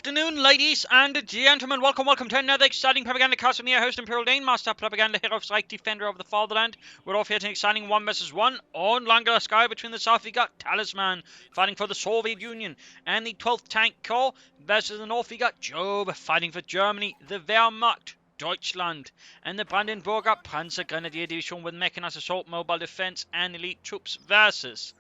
afternoon, ladies and gentlemen. Welcome to another exciting Propagandacast with me, your host, Imperial Dane, Master Propaganda Hero, Psych Defender of the Fatherland. We're off here to an exciting 1 vs 1 on Langala Sky. Between the south, we got Talisman fighting for the Soviet Union and the 12th Tank Corps. Versus the north, we got Jove fighting for Germany, the Wehrmacht, Deutschland, and the Brandenburger Panzer Grenadier Division with mechanized assault, mobile defense, and elite troops versus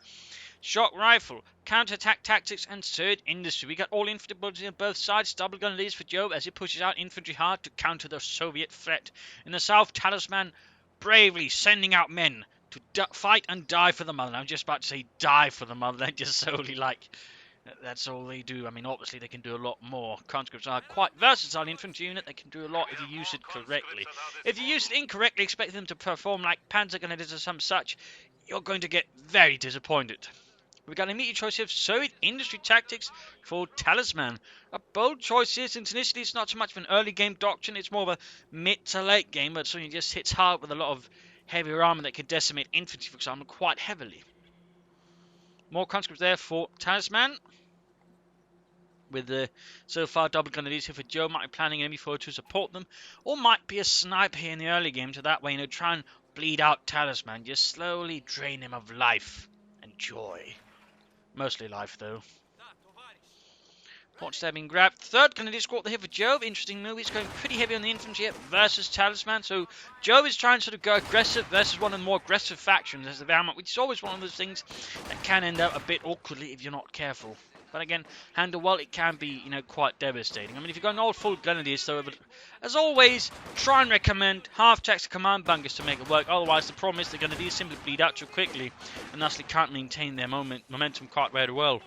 shock rifle, counter-attack tactics, and third industry. We got all infantry bullets on both sides. Double gun leads for Jove as he pushes out infantry hard to counter the Soviet threat. In the south, Talisman bravely sending out men to fight and die for the motherland. I'm just about to say die for the motherland, just solely like that's all they do. I mean, obviously they can do a lot more. Conscripts are quite versatile infantry unit. They can do a lot if you use it correctly. If you use it incorrectly, expect them to perform like Panzer Grenadiers or some such, you're going to get very disappointed. We've got an immediate choice here of Soviet industry tactics for Talisman. A bold choice here, since initially it's not so much of an early game doctrine, it's more of a mid to late game, but something just hits hard with a lot of heavier armor that can decimate infantry, for example, quite heavily. More conscripts there for Talisman. With the so far double grenadiers here for Joe, might be planning enemy forward to support them, or might be a sniper here in the early game, so that way, try and bleed out Talisman, just slowly drain him of life and joy. Mostly life, though. Points there being grabbed. Third grenadier squad here for Jove. Interesting move. He's going pretty heavy on the infantry here versus Talisman. So Jove is trying to sort of go aggressive versus one of the more aggressive factions as the Wehrmacht, which is always one of those things that can end up a bit awkwardly if you're not careful. But again, handle well, it can be, quite devastating. I mean, if you've got an old full grenadiers, though, but as always, try and recommend half-tax command bunkers to make it work. Otherwise, the problem is the grenadiers simply bleed out too quickly and thusly can't maintain their momentum quite very well.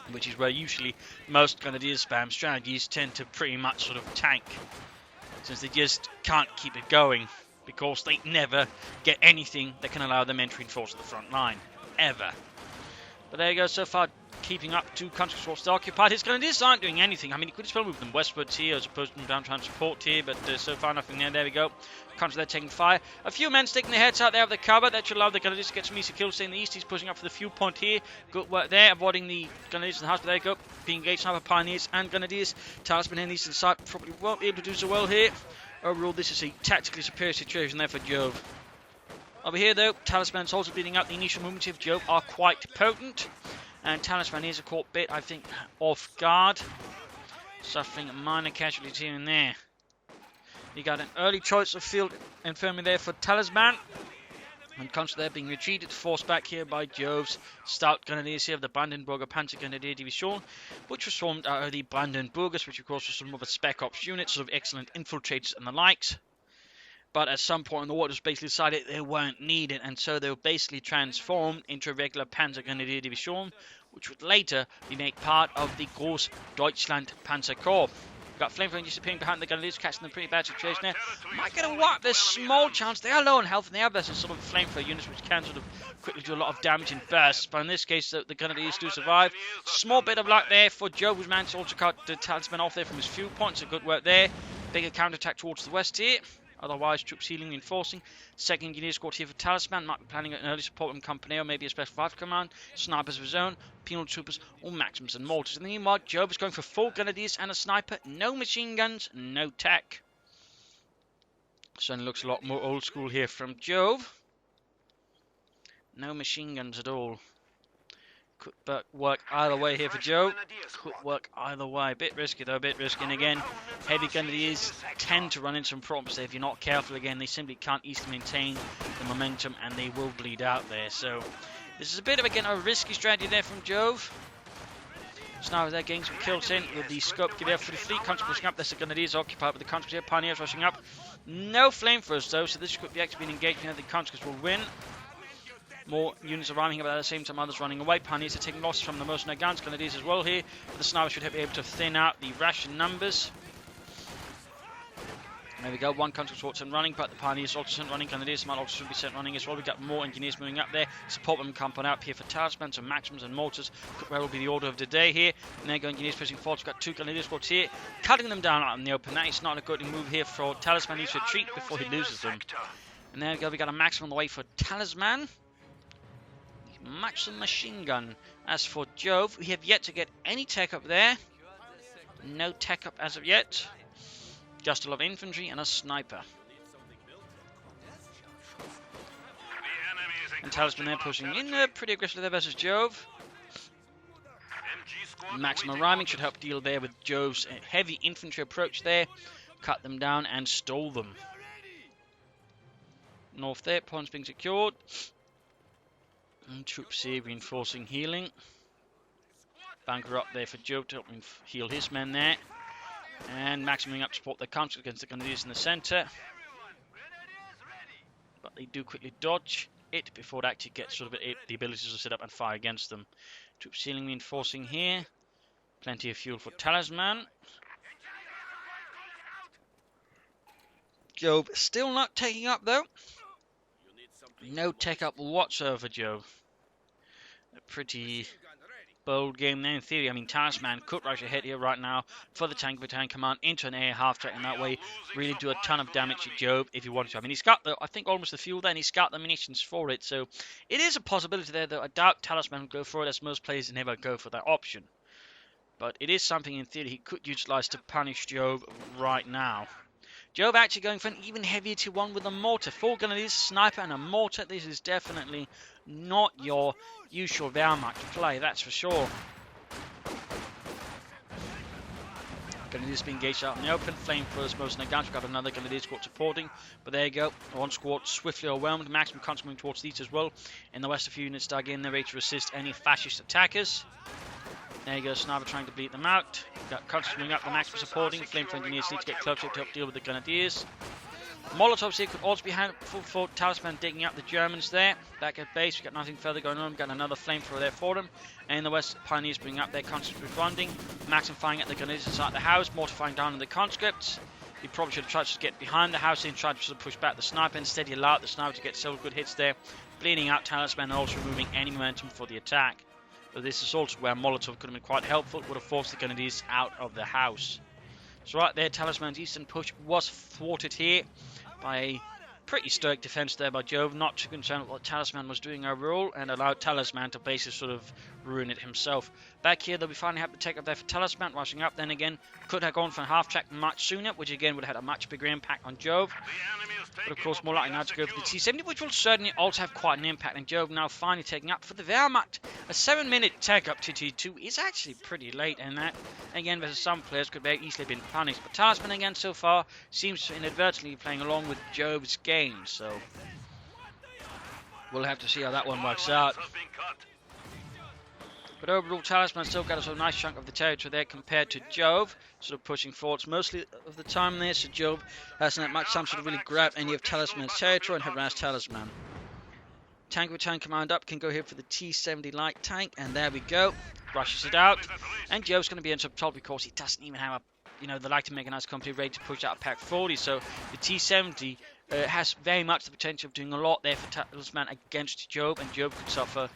Which is where usually most grenadier spam strategies tend to pretty much sort of tank, since they just can't keep it going because they never get anything that can allow them entry and force at the front line, ever. But there you go, so far keeping up two countries forces occupied. His grenadiers aren't doing anything. I mean, he could just well move them westwards here as opposed to them down trying to support here, but so far nothing there. There we go. Country there taking fire. A few men sticking their heads out there of the cover. That should allow the grenadiers to get some easy kills. Staying in the east, he's pushing up for the fuel point here. Good work there, avoiding the grenadiers in the house. But there you go. Being engaged sniper pioneers and grenadiers. Talisman in the eastern side probably won't be able to do so well here. Overall, this is a tactically superior situation there for Jove. Over here, though, Talisman's also bleeding out. The initial movements of Jove are quite potent. And Talisman is a caught bit, I think, off guard. Suffering a minor casualty here and there. You got an early choice of field infirmary there for Talisman. And constant there being retreated, forced back here by Jove's stout grenadiers here of the Brandenburger Panzer Grenadier Division, which was formed out of the Brandenburgers, which of course was sort of a spec ops unit, sort of excellent infiltrators and the likes. But at some point in the war, it was basically decided they weren't needed, and so they were basically transformed into a regular Panzer Grenadier Division, which would later be made part of the Groß Deutschland Panzer Corps. We've got flamethrower disappearing behind the Grenadiers, catching them pretty bad situation there. Might get a wipe. There's small chance. They are low on health, and they have this sort of flamethrower units which can sort of quickly do a lot of damage in bursts. But in this case, the Grenadiers do survive. Small bit of luck there for Joe, who's managed to also cut the Talisman off there from his fuel points. A good work there. Bigger counterattack towards the west here. Otherwise, troops healing and enforcing. Second engineer squad here for Talisman. Might be planning an early support from Company, or maybe a special fighter command. Snipers of his own. Penal troopers, or Maxims and mortars. In the meanwhile, Jove is going for full grenadiers and a sniper. No machine guns, no tech. Certainly looks a lot more old school here from Jove. No machine guns at all. Could work either way here for Joe. Could work either way. Bit risky though, bit risky. And again, heavy grenadiers tend to run into some problems there. If you're not careful, again, they simply can't easily maintain the momentum and they will bleed out there. So this is a bit of, again, a risky strategy there from Jove. So now they're getting some kills in with the scope there for the fleet. Conscripts pushing up. There's the grenadiers occupied with the conscripts here. Pioneers rushing up. No flamethrowers though, so this could be actually being engaged. The conscripts will win. More units arriving, but at the same time others running away. Pioneers are taking losses from the mercenary guns. Grenadiers as well here. But the snipers should be able to thin out the ration numbers. There we go, one country swords and running, but the Pioneers also sent running. Grenadiers might also be sent running as well. We've got more engineers moving up there. Support them coming up here for Talisman, so Maxims and mortars could well be the order of the day here. And there go engineers pushing forward. We've got two Grenadier squads here, cutting them down out in the open. That is not a good move here for Talisman. He needs to retreat before he loses them. And there we go, we got a Maxim on the way for Talisman. Maxim machine gun. As for Jove, we have yet to get any tech up there. No tech up as of yet. Just a lot of infantry and a sniper. And Talisman there pushing in pretty aggressively there versus Jove. Maximum rhyming should help deal there with Jove's heavy infantry approach there. Cut them down and stall them. North there, points being secured. And troops here reinforcing healing. Bunker up there for Jove to help him heal his men there. And maximuming up support their counters against the Grenadiers in the centre. But they do quickly dodge it before it actually gets sort of the ability to sit up and fire against them. Troops healing reinforcing here. Plenty of fuel for Talisman. Jove still not taking up though. No take up whatsoever for Jove. A pretty bold game there in theory. I mean, Talisman could rush ahead here right now for the tank battalion command into an air half track and that way really do a ton of damage to Jove if he wanted to. I mean, he's got I think almost the fuel there and he's got the munitions for it. So it is a possibility there, though I doubt Talisman will go for it as most players never go for that option. But it is something in theory he could utilize to punish Jove right now. Jove actually going for an even heavier tier 1 with a mortar. 4 Grenadiers, sniper and a mortar. This is definitely not your usual Wehrmacht play, that's for sure. Grenadiers being engaged out in the open. Flamethrowers most in the guns. We've got another Grenadier squad supporting. But there you go. One squad swiftly overwhelmed. Maximum contact moving towards these as well. In the west, a few units dug in there ready to assist any fascist attackers. There you go, Sniper trying to bleed them out. Got Constance moving up, the Maximum supporting. Flamethrower engineers need to get closer to help deal with the Grenadiers. Molotovs here could also be helpful for Talisman digging up the Germans there. Back at base, we've got nothing further going on. We've got another flamethrower there for them. And in the west, Pioneers bringing up their conscripts responding. Maxim firing at the Grenadiers inside the house. Mortifying down on the conscripts. He probably should have tried to get behind the house and tried to sort of push back the sniper. Instead, he allowed the sniper to get several good hits there. Bleeding out Talisman and also removing any momentum for the attack. But this is also where Molotov could have been quite helpful. It would have forced the Grenadiers out of the house. So right there, Talisman's eastern push was thwarted here by a pretty stoic defense there by Jove. Not too concerned with what Talisman was doing overall and allowed Talisman to basically sort of ruin it himself. Back here, though, we finally have the take up there for Talisman, rushing up. Then again, could have gone for a half track much sooner, which again would have had a much bigger impact on Jove. But of course, more likely now to go for the T-70, which will certainly also have quite an impact. And Jove now finally taking up for the Wehrmacht. A 7-minute take up to T2 is actually pretty late, and that, again, versus some players could very easily have been punished. But Talisman, again, so far, seems to inadvertently be playing along with Jove's game. So we'll have to see how that one works out. But overall, Talisman still got a nice chunk of the territory there compared to Jove, sort of pushing forwards mostly of the time there, so Jove hasn't had much time to really grab any of Talisman's territory and harass Talisman. Tank battalion command up can go here for the T-70 light tank, and there we go, rushes it out, and Jove's going to be in top because he doesn't even have the light to make a nice company ready to push out a Pack 40, so the T-70 has very much the potential of doing a lot there for Talisman against Jove, and Jove could suffer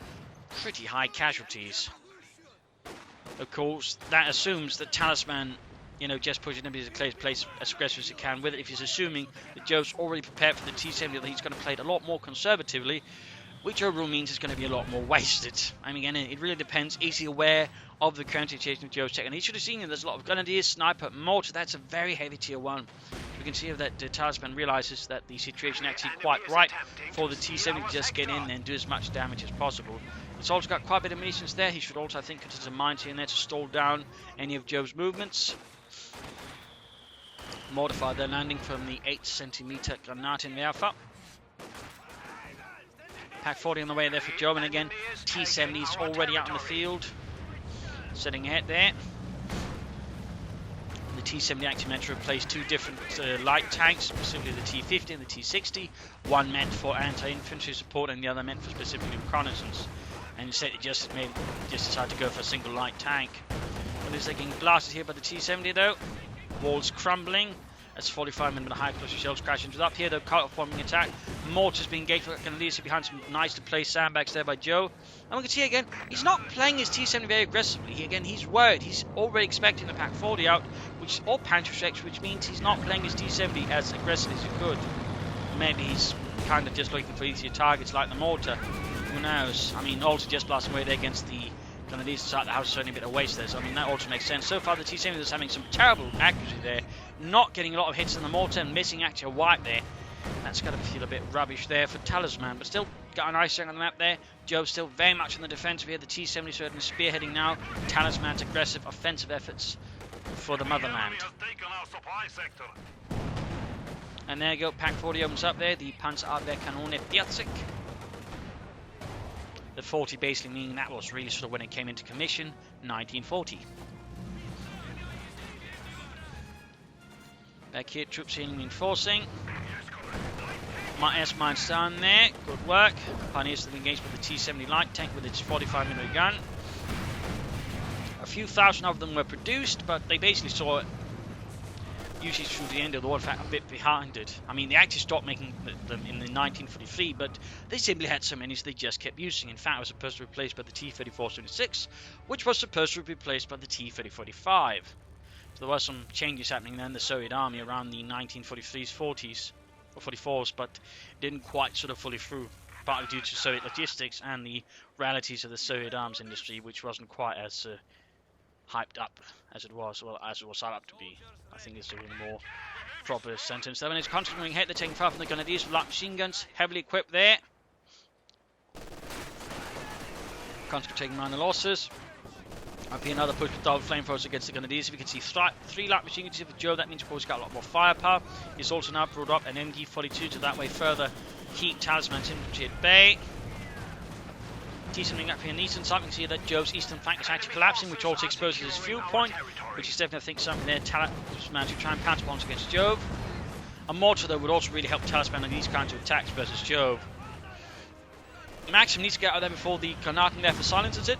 pretty high casualties. Of course, that assumes that Talisman, just pushing him into the place as aggressive as he can with it. If he's assuming that Jove's already prepared for the T-70, that he's going to play it a lot more conservatively, which overall means it's going to be a lot more wasted. I mean, again, it really depends. Is he aware of the current situation of Jove's tech? And he should have seen that there's a lot of Grenadiers, sniper, mortar. That's a very heavy tier 1. We can see that Talisman realizes that the situation actually quite right for the T-70 to just get in and do as much damage as possible. It's also got quite a bit of munitions there. He should also, I think, consider mines here and there to stall down any of Jove's movements. Mortified their landing from the 8cm Granatenwerfer. Pack 40 on the way there for Jove, and again, T-70 is already out in the field. Setting ahead there. The T-70 actually meant to replace 2 different light tanks, specifically the T-50 and the T-60. One meant for anti-infantry support and the other meant for specifically reconnaissance. And instead it just decided to go for a single light tank. Well, they're getting blasted here by the T-70 though. Walls crumbling. That's 45 men with a high explosive shells crashing into up here though. Cut-off bombing attack. Mortars being engaged. We're going to leave behind some nice to play sandbags there by Joe. And we can see again, he's not playing his T-70 very aggressively. He's worried. He's already expecting the Pack 40 out, which or Panther Strikes, which means he's not playing his T-70 as aggressively as he could. Maybe he's kind of just looking for easier targets like the mortar. Who knows? I mean, also just blasting away there against the Grenadiers inside the house is certainly a bit of waste there, so I mean that also makes sense. So far the T-70 is having some terrible accuracy there, not getting a lot of hits in the mortar and missing actually a wipe there. That's got to feel a bit rubbish there for Talisman, but still got a nice thing on the map there. Jove still very much on the defensive here. The T-70 certainly spearheading now Talisman's aggressive offensive efforts for the motherland. And there you go, Pack 40 opens up there, the Panzerabwehrkanone 40. The 40 basically meaning that was really sort of when it came into commission, 1940. Back here, troops in reinforcing. My S-mines down there, good work. Pioneers still engaged with the T-70 light tank with its 45mm gun. A few thousand of them were produced, but they basically saw it usually through the end of the war, in fact, a bit behind it. I mean, they actually stopped making them in the 1943, but they simply had so many, so they just kept using. In fact, it was supposed to be replaced by the T-34-76, which was supposed to be replaced by the T-3045. So there were some changes happening then in the Soviet army around the 1943s, 40s, or 44s, but didn't quite sort of fully through, partly due to Soviet logistics and the realities of the Soviet arms industry, which wasn't quite as hyped up as it was, well, as it was set up to be. I think it's a really more proper sentence. Then it's continuing ahead, they're taking fire from the Grenadiers with light machine guns, heavily equipped there. Conscript taking minor losses. Up here another push with double flamethrowers against the Grenadiers. If you can see 3 light machine guns with Jove, that means of course he's got a lot more firepower. He's also now brought up an MG-42 to that way further keep Talisman's infantry at bay. T-70 up here in the eastern side, we can see that Jove's eastern flank is actually collapsing, which also exposes his fuel point, which is definitely, I think, something there Talisman to try and counterbalance against Jove. A mortar, though, would also really help Talisman on these kinds of attacks versus Jove. Maxim needs to get out there before the Granaten there for silences it.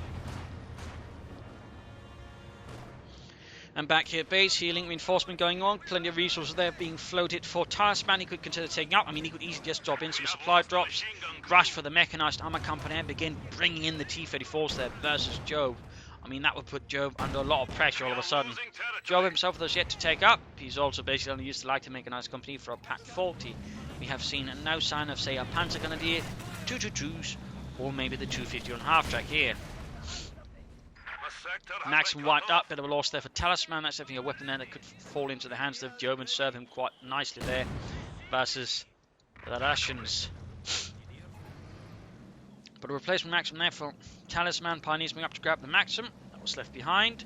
And back here at base, healing reinforcement going on, plenty of resources there being floated for Talisman. He could consider taking up. I mean, he could easily just drop in some supply drops, rush for the mechanized armor company and begin bringing in the T-34s there versus Jove. I mean, that would put Jove under a lot of pressure all of a sudden. Jove himself has yet to take up. He's also basically only used the light mechanized company for a Pack 40. We have seen no sign of, say, a Panzer Grenadier, 222s, or maybe the 250 on half-track here. Maxim wiped up, bit of a loss there for Talisman. That's definitely a weapon there that could fall into the hands of Jove and serve him quite nicely there versus the Russians. But a replacement Maxim there for Talisman. Pioneers moving up to grab the Maxim that was left behind.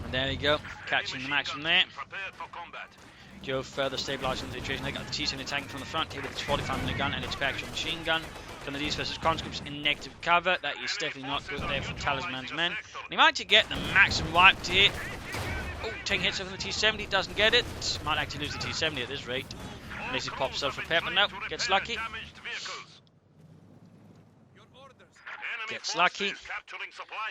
And there you go, catching the Maxim there. Jove further stabilising the situation. They got the T-70 tank from the front here with its 45mm gun and its back machine gun. Grenadiers versus conscripts in negative cover. That is definitely not good there for Talisman's men. He might actually get the Maxim wiped here. Oh, taking hits from the T-70, doesn't get it. Might actually lose the T-70 at this rate. Unless he pops self-repair, but no, gets lucky. Gets lucky.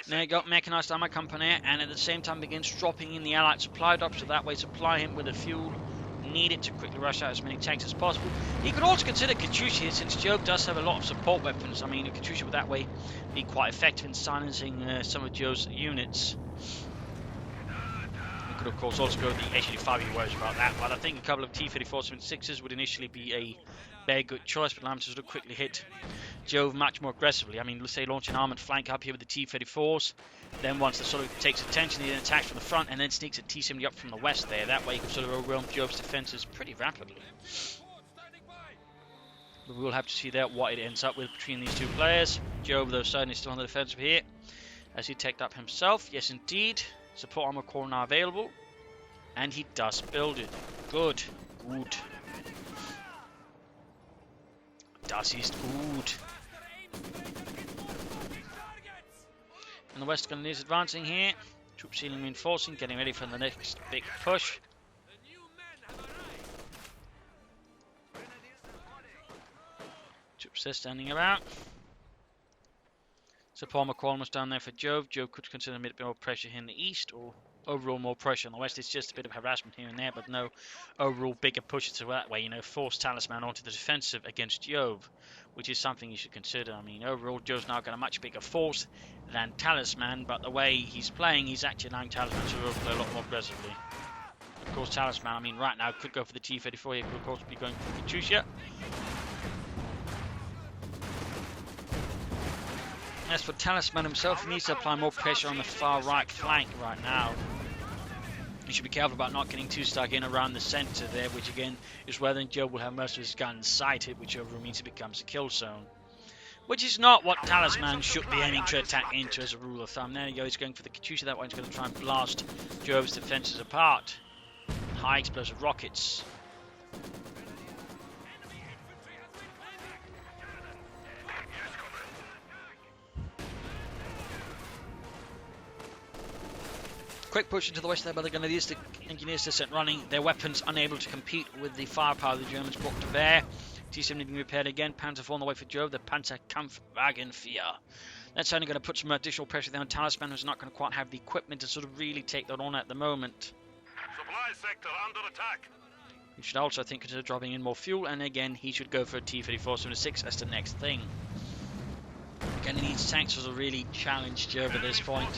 There you go, mechanised armor company, and at the same time begins dropping in the allied supply drops, so that way supply him with the fuel needed to quickly rush out as many tanks as possible. He could also consider Katyusha here, since Jove does have a lot of support weapons. I mean, Katyusha would that way be quite effective in silencing some of Jove's units. He could of course also go with the H-85 if he worries about that, but I think a couple of T-34-76s would initially be a very good choice, but allow him to sort of quickly hit Jove much more aggressively. I mean, let's say launch an armoured flank up here with the T-34s, then once it sort of takes attention, he then attacks from the front and then sneaks a T-70 up from the west there. That way he can sort of overwhelm Jove's defences pretty rapidly. But we'll have to see there what it ends up with between these two players. Jove, though, certainly still on the defensive here, as he teched up himself. Yes, indeed. Support armour core now available. And he does build it. Good. Good. Das ist gut. And the West Grenadiers advancing here. Troop sealing reinforcing, getting ready for the next big push. Troops there standing around. Support armour core almost down there for Jove. Jove could consider a bit more pressure here in the east, or overall more pressure on the west. It's just a bit of harassment here and there, but no overall bigger push. So that way, you know, force Talisman onto the defensive against Jove, which is something you should consider. I mean, overall, Jove's now got a much bigger force than Talisman, but the way he's playing, he's actually allowing Talisman to overplay a lot more aggressively. Of course, Talisman, I mean, right now could go for the T-34. He could, of course, be going for Katyusha. As for Talisman himself, he needs to apply more pressure on the far right flank right now. He should be careful about not getting too stuck in around the centre there, which again is where then Jove will have most of his guns sighted, which over means it becomes a kill zone. Which is not what Talisman should be aiming to attack into as a rule of thumb. There you go, he's going for the Katyusha that way, he's going to try and blast Jove's defences apart. High explosive rockets. Quick push into the west there by the Grenadiers, the engineers are set running, their weapons unable to compete with the firepower the Germans brought to bear. T-70 being repaired again, Panzer 4 on the way for Jove, the Panzerkampfwagen 4. That's only going to put some additional pressure there on Talisman, who's not going to quite have the equipment to sort of really take that on at the moment. Supply sector under attack. He should also, I think, consider dropping in more fuel, and again, he should go for a T-34-76 as the next thing. Again, he needs tanks to really challenge Jove at this point.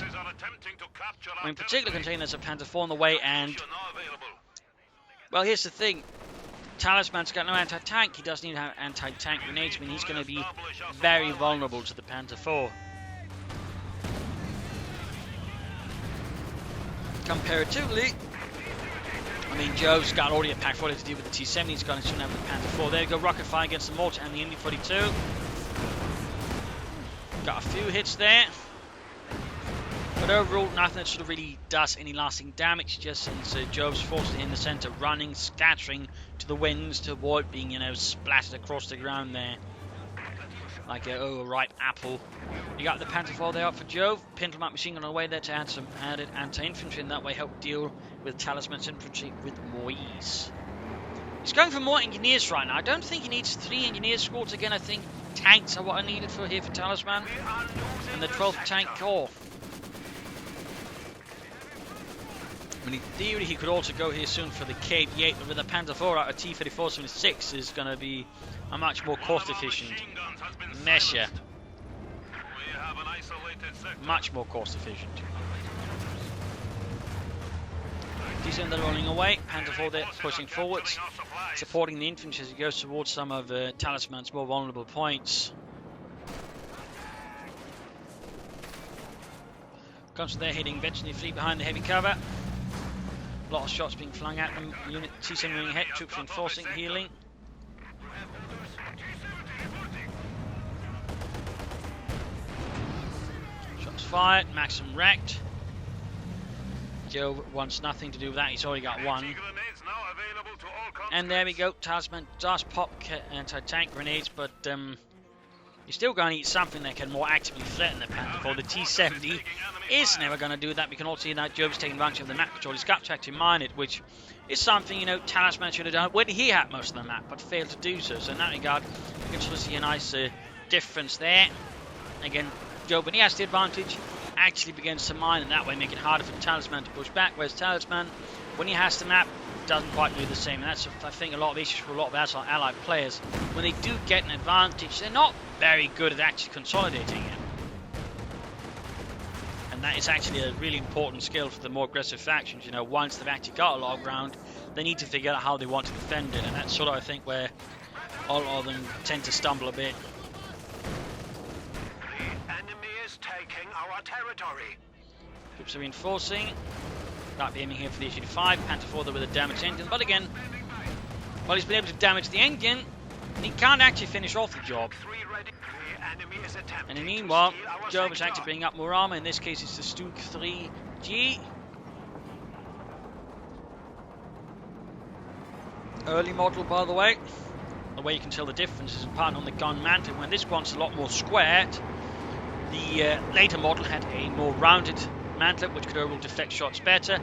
I mean, particularly considering there's a Panzer 4 on the way, and well, here's the thing. Talisman's got no anti-tank. He doesn't need to have anti-tank grenades. I mean, he's going to be very vulnerable to the Panzer 4. Comparatively, I mean, Jove's got already a Pack 40 to deal with the T-70. He's going to soon have the Panzer 4. There you go, rocket fire against the mortar and the MD-42. Got a few hits there. But overall, nothing that sort of really does any lasting damage, just since Jove's forces in the centre running, scattering to the winds to avoid being, splattered across the ground there. Like a ripe apple. You got the Panzer 4 there up for Jove. Pintelmap machine gun on the way there to add some added anti-infantry, and that way help deal with Talisman's infantry with more ease. He's going for more engineers right now. I don't think he needs 3 engineer squads again. I think tanks are what are needed for here for Talisman. And the 12th Tank Corps. I mean, in theory, he could also go here soon for the KV-8, but with the Panzer 4 out of T-34-76 is going to be a much more cost-efficient measure. Much more cost-efficient. T-70 rolling away, Panzer 4 there pushing forwards, supporting the infantry as he goes towards some of Talisman's more vulnerable points. Comes from there, hitting eventually flee behind the heavy cover. A lot of shots being flung at them. Unit T-70 moving ahead, troops reinforcing, healing. Shots fired, Maxim wrecked. Jove wants nothing to do with that, he's already got one. And there we go, Talisman does pop anti-tank grenades, but you're still going to need something that can more actively threaten the Panther 4. The T-70 is never going to do that. We can also see that Jove's taking advantage of the map control. He's got to actually mine it, which is something, Talisman should have done when he had most of the map, but failed to do so. So in that regard, you can sort of see a nice difference there. Again, Jove, when he has the advantage, actually begins to mine, and that way make it harder for Talisman to push back, whereas Talisman, when he has the map, doesn't quite do the same. And that's, I think, a lot of issues for a lot of allied players. When they do get an advantage, they're not very good at actually consolidating it. And that is actually a really important skill for the more aggressive factions. Once they've actually got a lot of ground, they need to figure out how they want to defend it. And that's sort of, I think, where all of them tend to stumble a bit. The enemy is taking our territory. Troops are reinforcing. Might be aiming here for the Issue-5, Panther 4 with a damaged engine, but again, while he's been able to damage the engine, he can't actually finish off the job. And in the meanwhile, Jove is actually bringing up more armor. In this case, it's the Stug 3G. Early model, by the way. The way you can tell the difference is apart on the gun mantle. When this one's a lot more squared, the later model had a more rounded mantlet, which could overall deflect shots better.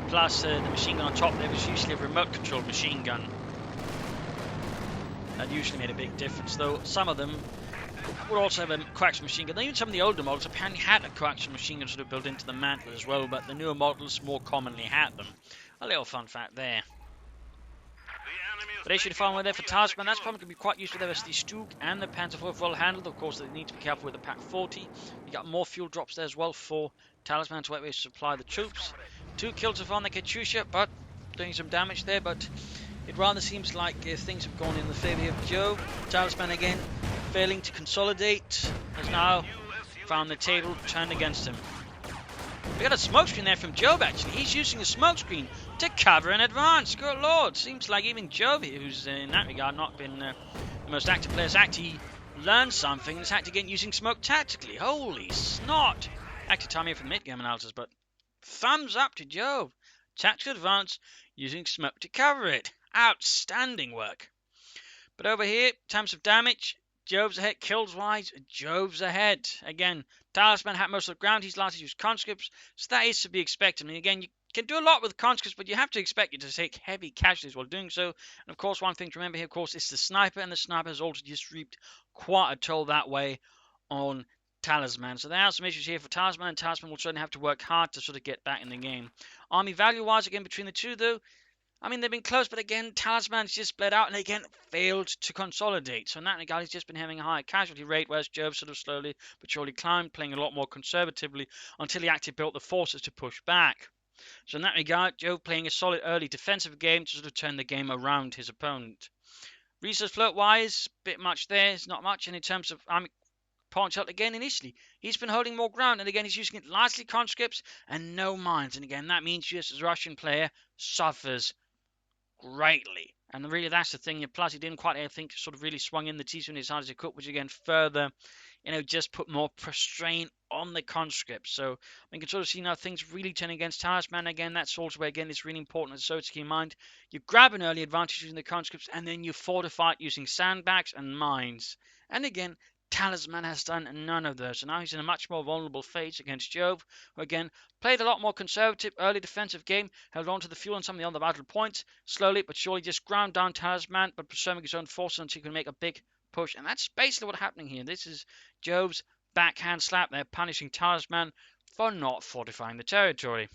Plus, the machine gun on top there was usually a remote-controlled machine gun. That usually made a big difference, though some of them would also have a coaxial machine gun. Even some of the older models apparently had a coaxial machine gun sort of built into the mantle as well, but the newer models more commonly had them. A little fun fact there. But they should find one there for Talisman. That's probably going to be quite useful there as the Stug and the Panzer 4 well handled. Of course, they need to be careful with the Pack 40. You got more fuel drops there as well for Talisman to supply the troops. 2 kills so far on the Katyusha, but doing some damage there. But it rather seems like things have gone in the favour of Jove. Talisman again failing to consolidate. Has now found the table turned against him. We got a smokescreen there from Jove, actually. He's using a smokescreen to cover an advance. Good lord. Seems like even Jove, who's in that regard not been the most active player, has actually learned something and is actually getting using smoke tactically. Holy snot. Active time here for mid-game analysis, but thumbs up to Jove. Tactical advance using smoke to cover it. Outstanding work. But over here, in terms of damage, Jove's ahead. Kills-wise, Jove's ahead. Again, Talisman had most of the ground. He's largely used conscripts, so that is to be expected. I mean, again, you can do a lot with conscripts, but you have to expect you to take heavy casualties while doing so. And of course, one thing to remember here, of course, is the sniper, and the sniper has also just reaped quite a toll that way on Talisman. So there are some issues here for Talisman, and Talisman will certainly have to work hard to sort of get back in the game. Army value-wise, again, between the two, though, I mean, they've been close, but again, Talisman's just split out and again failed to consolidate. So in that regard, he's just been having a higher casualty rate, whereas Jove sort of slowly but surely climbed, playing a lot more conservatively until he actually built the forces to push back. So in that regard, Jove playing a solid early defensive game to sort of turn the game around his opponent. Resource float-wise, bit much there, it's not much. And in terms of army punch out again initially, he's been holding more ground, and again, he's using it largely conscripts and no mines. And again, that means just as a Russian player suffers greatly. And really, that's the thing. Plus, he didn't quite, I think, sort of really swung in the T-Zone as hard as he could, which again further, just put more strain on the conscripts. So we can sort of see now things really turning against Talisman. Again, that's also where, again, it's really important. So to keep in mind, you grab an early advantage using the conscripts, and then you fortify it using sandbags and mines. And again, Talisman has done none of those. So now he's in a much more vulnerable phase against Jove, who again played a lot more conservative early defensive game, held on to the fuel and some of the other battle points, slowly but surely just ground down Talisman, but preserving his own forces until he can make a big push. And that's basically what's happening here. This is Jove's backhand slap there, punishing Talisman for not fortifying the territory.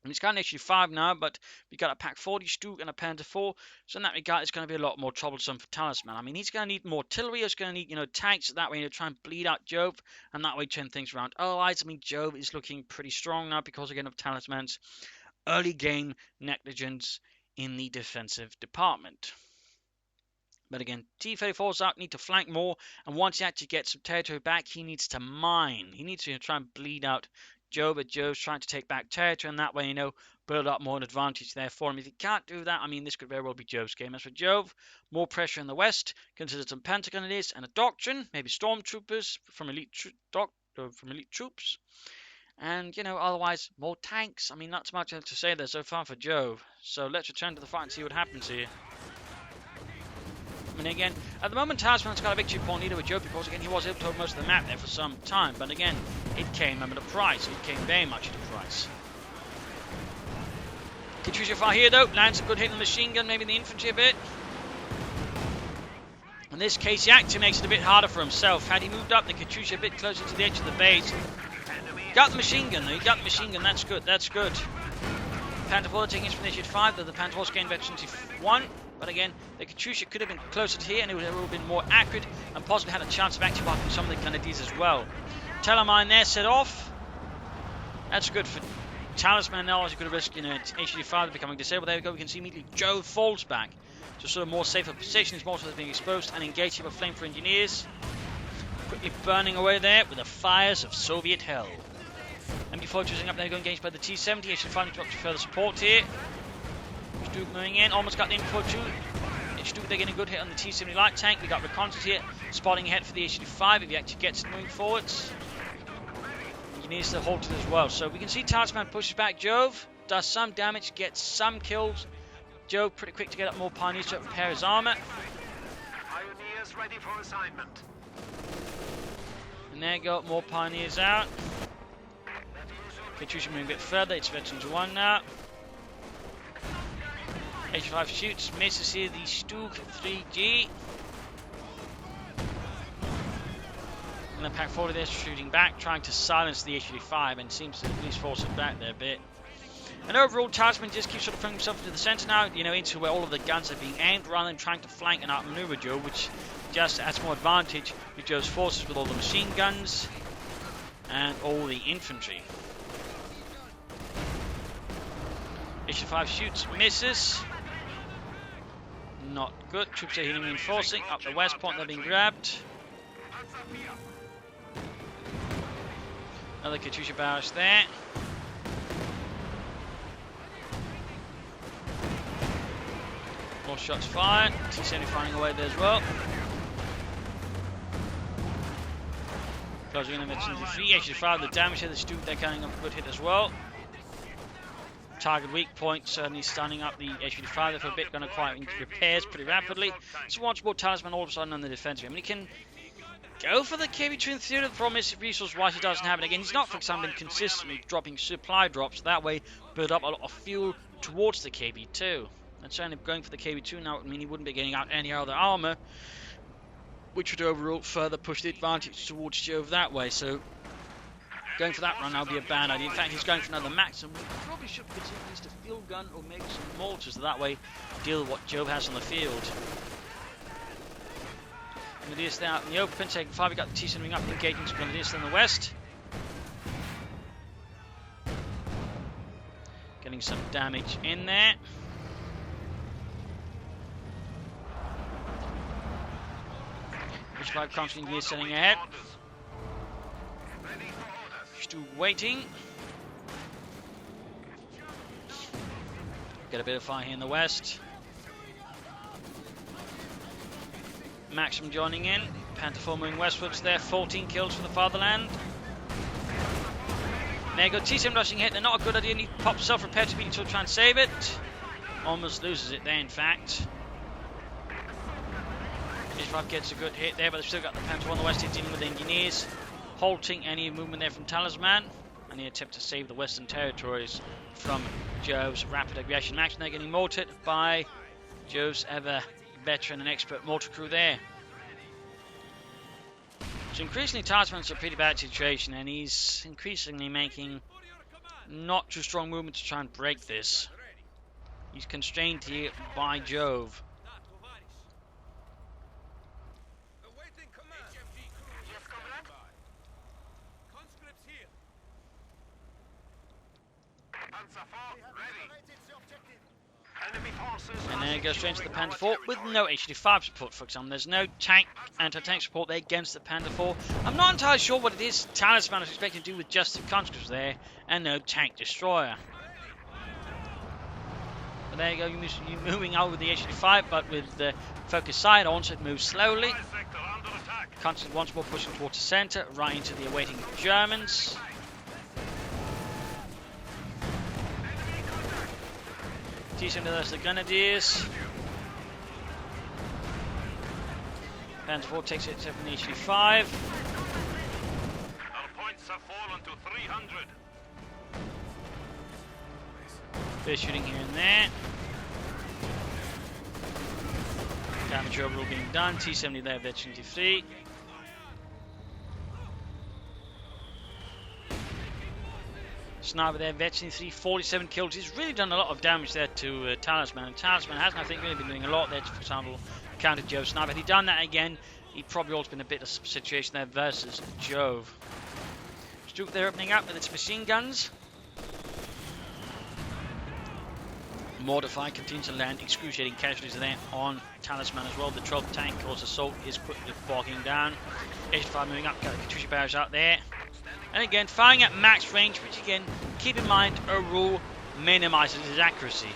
And he's got an issue 5 now, but we got a Pack 40 Stuke and a Panther 4. So in that regard, it's going to be a lot more troublesome for Talisman. I mean, he's going to need more artillery. He's going to need, tanks. That way, try and bleed out Jove, and that way turn things around. Otherwise, I mean, Jove is looking pretty strong now because, again, of Talisman's early game negligence in the defensive department. But again, T-34's up, need to flank more, and once he actually gets some territory back, he needs to mine. He needs to try and bleed out Jove, but Jove's trying to take back territory, and that way, build up more an advantage there for him. If he can't do that, I mean, this could very well be Jove's game. As for Jove, more pressure in the west, consider some Pentagon it is, and a doctrine, maybe stormtroopers from elite troops. And, otherwise, more tanks. I mean, not too much to say there so far for Jove. So let's return to the fight and see what happens here. I mean, again, at the moment, Talisman's got a victory point leader with Jove because, again, he was able to hold most of the map there for some time. But again, it came at a price. It came very much at a price. Katyusha fire here, though. Lands a good hit on the machine gun, maybe the infantry a bit. In this case, he actually makes it a bit harder for himself. Had he moved up the Katyusha a bit closer to the edge of the base. Got the machine gun, though. He got the machine gun. That's good. That's good. Panther 4 taking his from issue 5, though the Panther 4's gained efficiency 1. But again, the Katyusha could have been closer to here and it would have been more accurate and possibly had a chance of actually marking some of the Grenadiers as well. Telemine there set off. That's good for Talisman now, as you could have risked, HG5 becoming disabled. There we go, we can see immediately Jove falls back to sort of more safer position. His mortars being exposed and engaged here with flame for engineers. Quickly burning away there with the fires of Soviet hell. MB4 choosing up there, going engaged by the T-70. HG5 needs to further support here. Stuke moving in, almost got the info too. Stuke, they're getting a good hit on the T-70 light tank. We got reconnaissance here, spotting ahead for the HG5 if he actually gets it moving forwards. He needs to halt it as well. So we can see Talisman pushes back Jove, does some damage, gets some kills. Jove pretty quick to get up more pioneers to repair his armor. Pioneers ready for assignment. And there you go, more pioneers out. Katyusha moving a bit further, it's veterans 1 now. H5 shoots, misses here the Stuke 3G. And then Pack 40 there shooting back, trying to silence the HG5 and seems to at least force it back there a bit. And overall, Talisman just keeps sort of putting himself into the centre now, into where all of the guns are being aimed rather than trying to flank and outmaneuver Jove, which just adds more advantage with Jove's forces with all the machine guns and all the infantry. HG5 shoots, misses. Not good. Troops are healing reinforcing. Up the west point, they're being grabbed. Another Katyusha barrage there. More shots fired. T-70 firing away there as well. Closing in the mid-23. Actually fired the damage here. The Stuke they're carrying up a good hit as well. Target weak point, certainly standing up the H-55 there for a bit, going to acquire into repairs pretty rapidly. So once more Talisman all of a sudden on the defensive. I mean, he can go for the KB2 in theory. The problem is resource-wise he doesn't have it. Again, he's not, for example, been consistently dropping supply drops. That way, build up a lot of fuel towards the KB2. And certainly going for the KB2 now would mean he wouldn't be getting out any other armor, which would overall further push the advantage towards Jove that way. So going for that run now would be a bad idea. In fact, he's going for another max, and we probably should consider at least a field gun or maybe some mortars, so that way deal with what Jove has on the field. Grenadiers there out in the open, taking 5. We got the T-70 moving up, engaging some Grenadiers in the west. Getting some damage in there. H-5 constantly Engineers sending ahead. Still waiting. Get a bit of fire here in the west. Maxim joining in. Panther 4 moving westwards there. 14 kills for the fatherland. There you go. T-7 rushing hit. They're not a good idea. He pops self-repair to be to try and save it. Almost loses it there, in fact. H-5 gets a good hit there, but they've still got the Panther on the west here dealing with the engineers. Halting any movement there from Talisman. And the attempt to save the western territories from Jove's rapid aggression. Maxim they're getting mortared by Jove's ever veteran and expert mortar crew there. So increasingly Talisman's a pretty bad situation, and he's increasingly making not too strong movement to try and break this. He's constrained here by Jove. And then it goes straight into the Panther 4 with no HD5 support, for example. There's no tank, anti-tank support there against the Panther 4. I'm not entirely sure what it is Talisman is expecting to do with just the conscripts there and no tank destroyer. But there you go, you're moving out with the HD5, but with the focus side on, so it moves slowly. Conscript once more pushing towards the center, right into the awaiting Germans. T-70 there's the Grenadiers. Panther 4 takes it from the HD5. Our points have fallen to 300. Bit of shooting here and there. Damage overall being done. T-70 there, veteran 23. Sniper there, veteran 3, 47 kills. He's really done a lot of damage there to Talisman. And Talisman hasn't, I think, really been doing a lot there, for example, counter Jove Sniper. Had he done that again, he'd probably also been a bit of a situation there versus Jove. Stuke there opening up with its machine guns. Mortify continues to land excruciating casualties there on Talisman as well. The 12th tank, course assault, is quickly bogging down. H5 moving up, got the Katyusha barrage out there. And again, firing at max range, which again, keep in mind, overall minimizes his accuracy.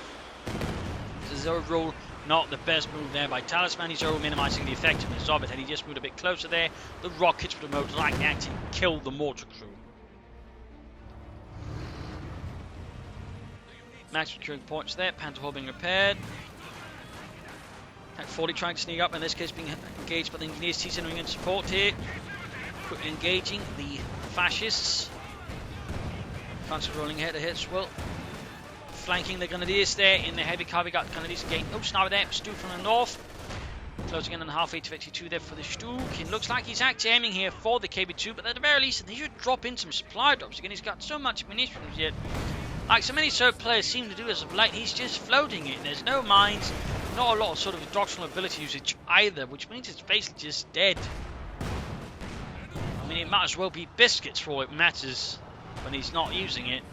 This is overall not the best move there by Talisman. He's overall minimizing the effectiveness of it. Had he just moved a bit closer there, the rockets would have most likely actually killed the mortar crew. Max securing points there, Panther 4 being repaired. Tank 40 trying to sneak up, in this case being engaged by the engineers. T-70 in support here. Quickly engaging the fascists. Constant rolling head to hit as well. Flanking the Grenadiers there in the heavy car. We got Grenadiers again. Oh, sniper there, Stuke from the north. Closing in on the halfway to 52 there for the Stuke. It looks like he's actually aiming here for the KB2, but at the very least, they should drop in some supply drops. Again, he's got so much munitions yet. Like so many SOAP players seem to do as of late, he's just floating it. There's no mines, not a lot of sort of doctrinal ability usage either, which means it's basically just dead. I mean, it might as well be biscuits for all it matters when he's not using it.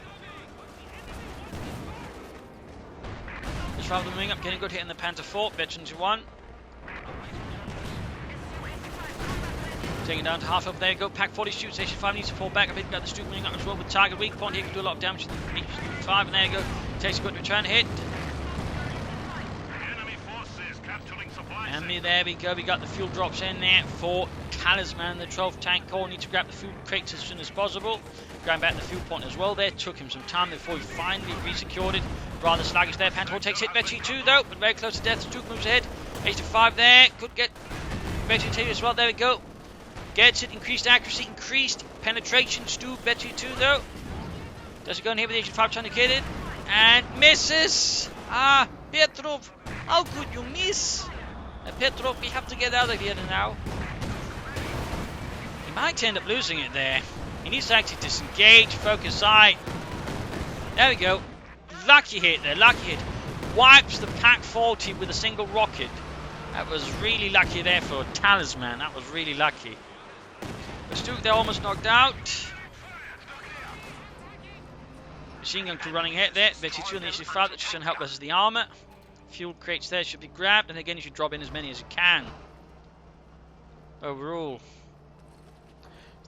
Just rather than moving up, getting a good hit in the Panther 4, veteran to 1. Taking down to half up. There you go. Pack 40 shoots. Station 5 needs to fall back a bit. Got the Stuke moving up as well with target weak point. He can do a lot of damage to the HQ5. And there you go. Takes a good return hit. Enemy forces capturing supply And sector. there we go. We got the fuel drops in there for Talisman. The 12 tank core needs to grab the fuel crates as soon as possible. Grabbing back the fuel point as well there. Took him some time before he finally resecured it. Rather sluggish there. Panther takes hit. Betty 2 though, but very close to death. Stuke moves ahead. HQ5 there. Could get Betty 2 as well. There we go. Gets it. Increased accuracy. Increased penetration. Stuke. Betty 2 though. Does it go in here with the HQ5 trying to get it? And misses. Ah, Petrov. How could you miss? Petrov, we have to get out of here now. He might end up losing it there. He needs to actually disengage, focus sight. There we go. Lucky hit there, lucky hit. Wipes the Pack 40 with a single rocket. That was really lucky there for Talisman. That was really lucky. But Stuke, they're almost knocked out. Machine gun crew running ahead there. Betty 2 and the HQ5, that should help versus the armor. Fuel crates there should be grabbed, and again you should drop in as many as you can. Overall.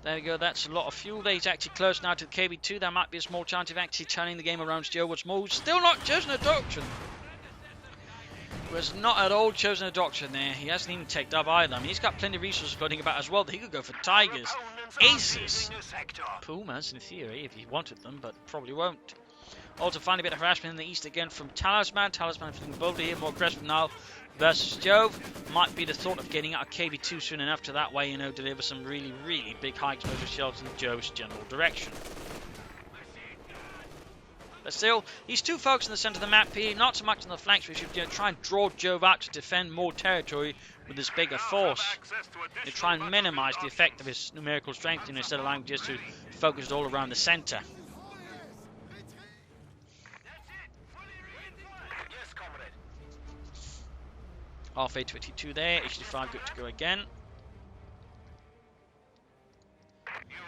There we go, that's a lot of fuel there. He's actually close now to the KB2. There might be a small chance of actually turning the game around Joe once more. Still not chosen a doctrine. Was not at all chosen a doctrine there. He hasn't even taken up either. I mean, he's got plenty of resources floating about as well that he could go for Tigers, Aces, Pumas in theory if he wanted them, but probably won't. Also find a bit of harassment in the east again from Talisman. Talisman feeling bolder here, more aggressive now versus Jove. Might be the thought of getting out of KB2 soon enough to that way, you know, deliver some really, really big high explosive shells in Jove's general direction. But still, he's too focused in the centre of the map here, not so much on the flanks. We should try and draw Jove out to defend more territory with this bigger force. To try and minimise the effect of his numerical strength, instead of allowing just to focus it all around the centre. Half A22 there, HQ5 good to go again.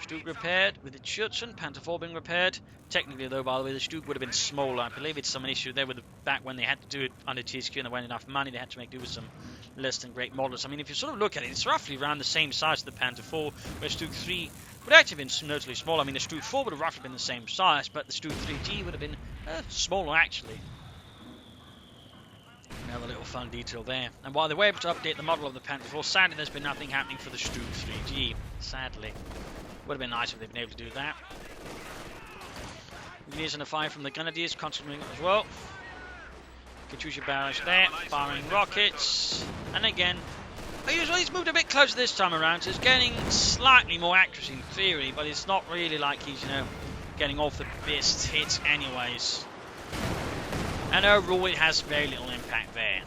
Stuke repaired with its Schutzen, Panther 4 being repaired. Technically though, by the way, the Stuke would have been smaller. I believe it's some issue there with back when they had to do it under TSQ and there weren't enough money, they had to make do with some less than great models. I mean, if you sort of look at it, it's roughly around the same size as the Panther 4, where Stuke 3 would actually have been notably smaller. I mean, the Stuke 4 would have roughly been the same size, but the Stuke 3G would have been smaller actually. Another little fun detail there. And while they were able to update the model of the Panther 4, sadly there's been nothing happening for the Stuke 3G. Sadly. Would have been nice if they'd been able to do that. Engineers and a fire from the Grenadiers, constantly as well. Katyusha barrage there, firing rockets. And again, usually he's moved a bit closer this time around, so he's getting slightly more accuracy in theory, but it's not really like he's, getting off the best hits anyways. And overall it has very little impact there.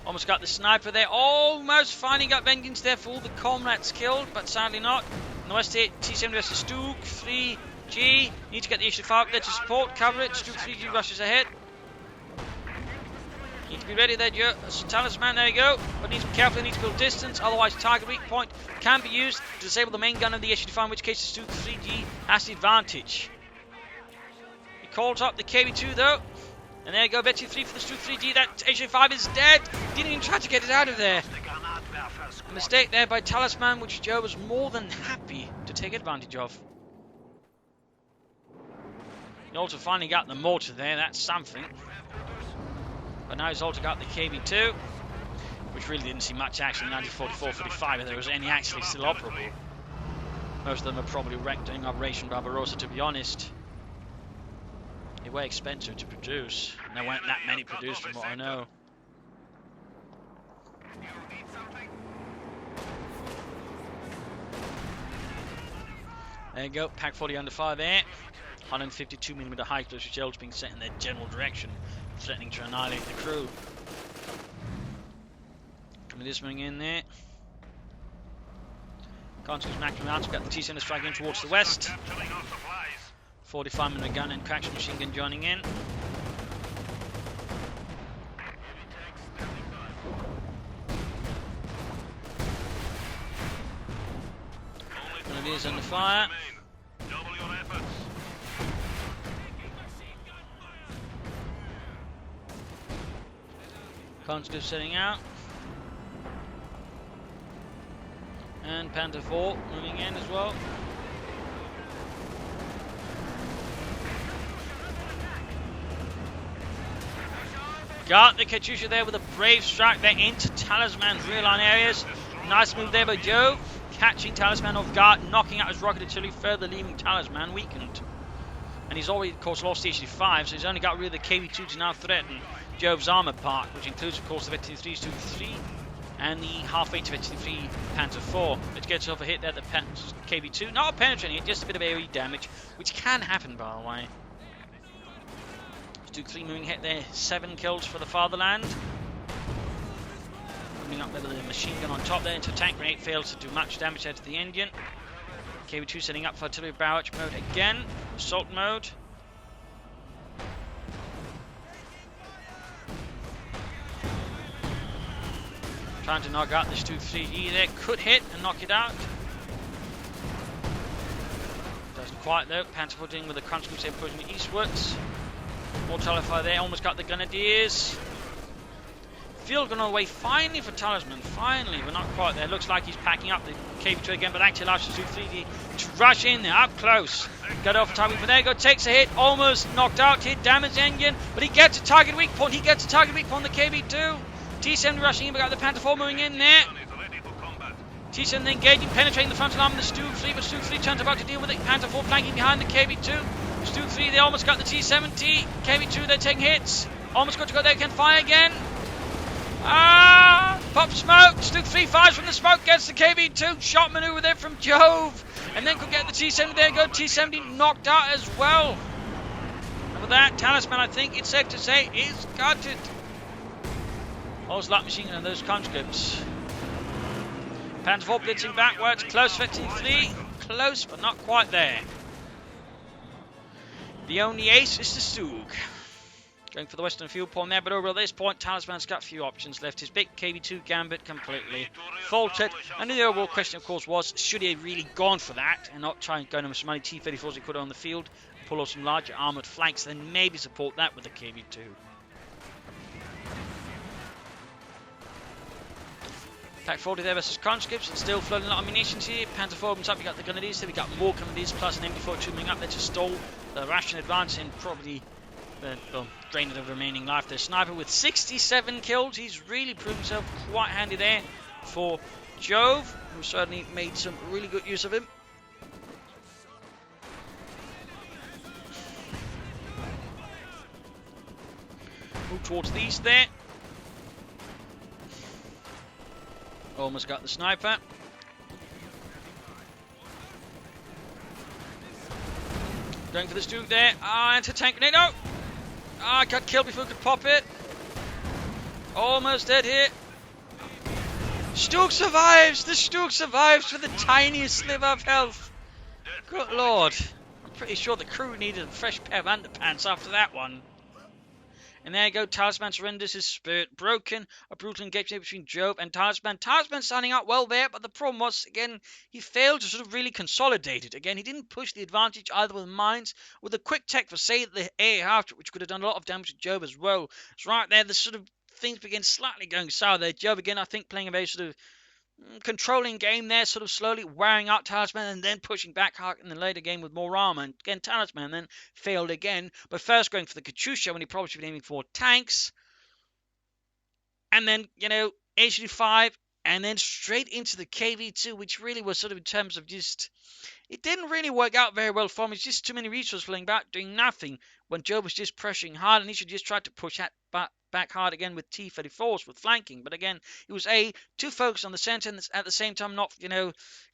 Almost got the sniper there, almost finally got vengeance there for all the comrades killed, but sadly not. In the west here, T7 versus Stuke 3G. Need to get the HQ5 there to support, cover it. Stuke 3G rushes ahead. Need to be ready there, Joe. Talisman, there you go. But need to be careful, need to build distance, otherwise target weak point can be used to disable the main gun of the HQ5, in which case the Stuke 3G has the advantage. He calls up the KB2 though. And there you go, Betty 3 for the Stuke 3G. That HQ5 is dead. Didn't even try to get it out of there. A mistake there by Talisman, which Joe was more than happy to take advantage of. He also finally got the mortar there, that's something. But now he's also got the KB2, which really didn't see much action in 1944-45, if there was any actually still operable. Most of them are probably wrecked during Operation Barbarossa, to be honest. They were expensive to produce, and there weren't that many produced from what I know. There you go, Pack 40 under fire there. 152mm high explosive shells being set in their general direction, threatening to annihilate the crew. Talisman in there. Conscious maximum out, got the T-center striking towards the west. 45mm gun and traction machine gun joining in. Grenadiers under fire. Conscript setting out. And Panther 4 moving in as well. Got the Katyusha there with a brave strike there into Talisman's rear line areas. Nice move there by Jove, catching Talisman off guard, knocking out his rocket artillery, further leaving Talisman weakened. And he's already, of course, lost the HD5, so he's only got rid of the KV2 to now threaten Jove's armor park, which includes, of course, the Vet-23 2-3 and the half-weight Vet-23 Panther 4, which gets off a hit there, the KV2. Not a penetrating hit, just a bit of AoE damage, which can happen, by the way. Duke 3 moving hit there, 7 kills for the fatherland. Coming up there with a machine gun on top there into tank grenade, fails to do much damage there to the Indian. KV2 setting up for artillery barrage mode again, assault mode. Trying to knock out this 2-3E there, could hit and knock it out. Doesn't quite though, Panther 4 dealing with the crunch groups there pushing eastwards. More Talify there, almost got the Grenadiers. Field gone away finally for Talisman, finally, but not quite there. Looks like he's packing up the KV2 again, but actually allows the 2-3D to rush in there, up close. Got off timing, but there you go, takes a hit, almost knocked out, hit, damaged engine, but he gets a target weak point, the KV2. T7 rushing in, but got the Panther 4 moving in there. T7 engaging, penetrating the frontal arm of the Stu 3, but Stu 3 turns about to deal with it. Panther 4 flanking behind the KV2. Stu 3, they almost got the T70. KV2, they're taking hits. Almost got to go there, can fire again. Pop smoke. Stu 3 fires from the smoke, gets the KV2. Shot maneuver there from Jove. And then could get the T70. There you go, T70 knocked out as well. And with that, Talisman, I think it's safe to say, is gutted. All's luck machine gun and those conscripts. Panther 4 blitzing backwards, close 53, close but not quite there. The only ace is the Stug. Going for the western field point there, but over at this point, Talisman's got a few options left. His big KV2 gambit completely faltered, and the overall question, of course, was should he have really gone for that and not try and go on some money T-34s he could on the field, pull off some larger armoured flanks, then maybe support that with the KV2. Pack 40 there versus conscripts, and still floating a lot of munitions here. Panther 4 opens up, we got the Grenadiers here, we got more Grenadiers plus an MD4 moving up there to stall the Russian advance and probably drain the remaining life. Their sniper with 67 kills, he's really proved himself quite handy there for Jove, who certainly made some really good use of him. Move towards the east there. Almost got the sniper. Going for the Stug there. Anti-tank grenade. No! Got killed before we could pop it. Almost dead here. Stug survives! The Stug survives with the tiniest sliver of health. Good lord. I'm pretty sure the crew needed a fresh pair of underpants after that one. And there you go, Talisman surrenders his spirit. Broken, a brutal engagement between Jove and Talisman. Talisman standing out well there, but the problem was, again, he failed to sort of really consolidate it. Again, he didn't push the advantage either with mines, with a quick tech for, say, the air after, which could have done a lot of damage to Jove as well. It's right there, the sort of things begin slightly going sour there. Jove, again, I think playing a very sort of controlling game there, sort of slowly wearing out Talisman and then pushing back hard in the later game with more armor. And again, Talisman then failed again, but first going for the Katyusha when he probably should be aiming for tanks. And then, you know, HD5 and then straight into the KV2, which really was sort of in terms of just, it didn't really work out very well for him. It's just too many resources flowing back, doing nothing when Joe was just pressuring hard, and he should just try to push that back hard again with T-34s with flanking. But again, he was too focused on the center and at the same time not, you know,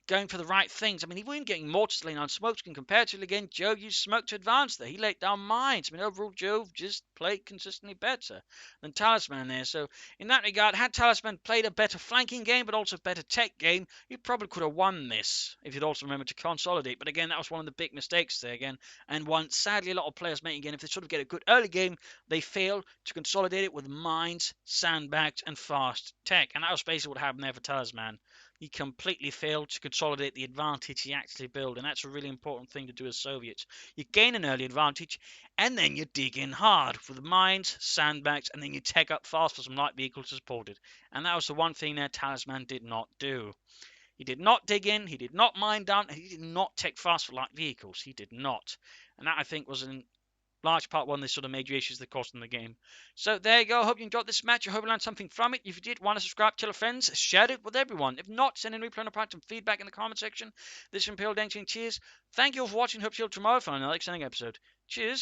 going for the right things. I mean, he wasn't getting mortars laying on smokescreen comparatively. Again, Jove used smoke to advance there. He laid down mines. I mean, overall, Jove just played consistently better than Talisman there. So in that regard, had Talisman played a better flanking game, but also a better tech game, he probably could have won this if he'd also remembered to consolidate. But again, that was one of the big mistakes there again, and one sadly a lot of players make again. If they sort of get a good early game, they fail to consolidate it with mines, sandbags, and fast tech. And that was basically what happened there for Talisman. He completely failed to consolidate the advantage he actually built, and that's a really important thing to do as Soviets. You gain an early advantage, and then you dig in hard with mines, sandbags, and then you tech up fast for some light vehicles to support it. And that was the one thing that Talisman did not do. He did not dig in. He did not mine down. He did not take fast for light vehicles. He did not. And that, I think, was in large part one of the sort of major issues that cost them the game. So there you go. I hope you enjoyed this match. I hope you learned something from it. If you did, want to subscribe, tell your friends, share it with everyone. If not, send in replay on the and feedback in the comment section. This is Imperial Dancing. Cheers. Thank you all for watching. Hope you see you tomorrow for another exciting episode. Cheers.